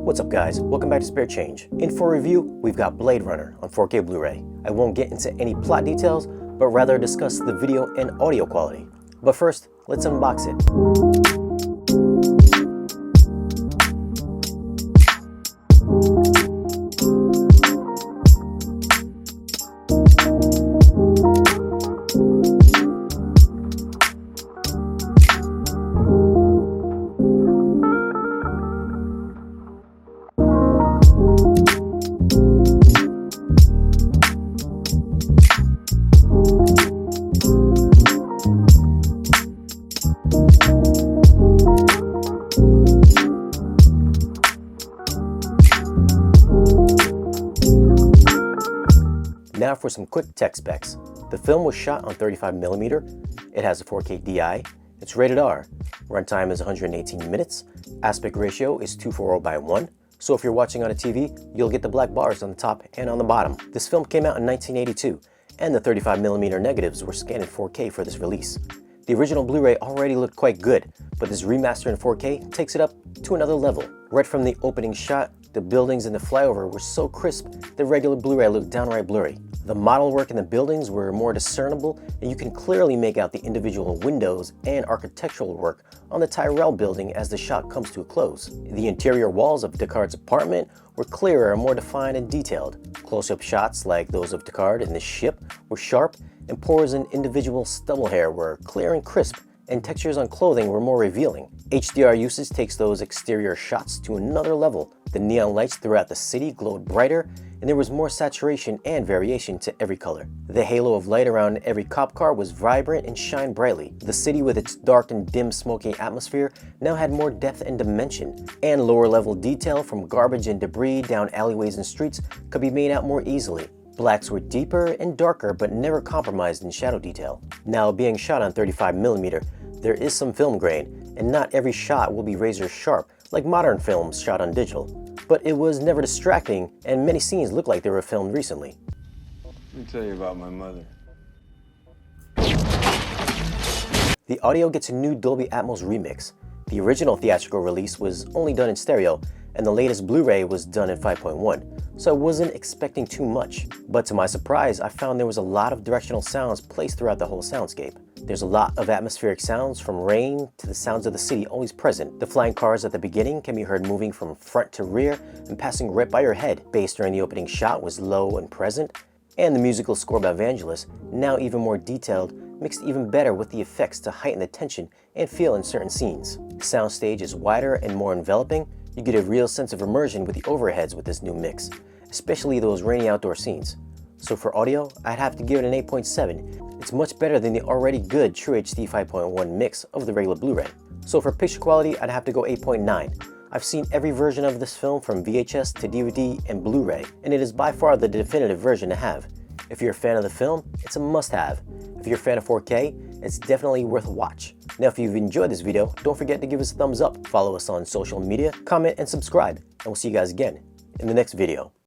What's up guys, welcome back to Spare Change. In for review, we've got Blade Runner on 4K Blu-ray. I won't get into any plot details, but rather discuss the video and audio quality. But first, let's unbox it. Now for some quick tech specs. The film was shot on 35mm, it has a 4K DI, it's rated R, runtime is 118 minutes, aspect ratio is 240:1, so if you're watching on a TV, you'll get the black bars on the top and on the bottom. This film came out in 1982, and the 35mm negatives were scanned in 4K for this release. The original Blu-ray already looked quite good, but this remaster in 4K takes it up to another level. Right from the opening shot, the buildings and the flyover were so crisp, the regular Blu-ray looked downright blurry. The model work in the buildings were more discernible, and you can clearly make out the individual windows and architectural work on the Tyrell building as the shot comes to a close. The interior walls of Deckard's apartment were clearer and more defined and detailed. Close-up shots like those of Deckard and the ship were sharp, and pores in individual stubble hair were clear and crisp, and textures on clothing were more revealing. HDR usage takes those exterior shots to another level. The neon lights throughout the city glowed brighter, and there was more saturation and variation to every color. The halo of light around every cop car was vibrant and shined brightly. The city with its dark and dim smoky atmosphere now had more depth and dimension, and lower level detail from garbage and debris down alleyways and streets could be made out more easily. Blacks were deeper and darker but never compromised in shadow detail. Now being shot on 35mm, there is some film grain, and not every shot will be razor sharp like modern films shot on digital. But it was never distracting, and many scenes look like they were filmed recently. Let me tell you about my mother. The audio gets a new Dolby Atmos remix. The original theatrical release was only done in stereo, and the latest Blu-ray was done in 5.1, so I wasn't expecting too much. But to my surprise, I found there was a lot of directional sounds placed throughout the whole soundscape. There's a lot of atmospheric sounds, from rain to the sounds of the city, always present. The flying cars at the beginning can be heard moving from front to rear and passing right by your head. Bass during the opening shot was low and present, and the musical score by Vangelis, now even more detailed, mixed even better with the effects to heighten the tension and feel in certain scenes. The soundstage is wider and more enveloping. You get a real sense of immersion with the overheads with this new mix, especially those rainy outdoor scenes. So for audio, I'd have to give it an 8.7. It's much better than the already good True HD 5.1 mix of the regular Blu-ray. So for picture quality, I'd have to go 8.9. I've seen every version of this film from VHS to DVD and Blu-ray, and it is by far the definitive version to have. If you're a fan of the film, it's a must-have. If you're a fan of 4K, it's definitely worth a watch. Now if you've enjoyed this video, don't forget to give us a thumbs up, follow us on social media, comment and subscribe, and we'll see you guys again in the next video.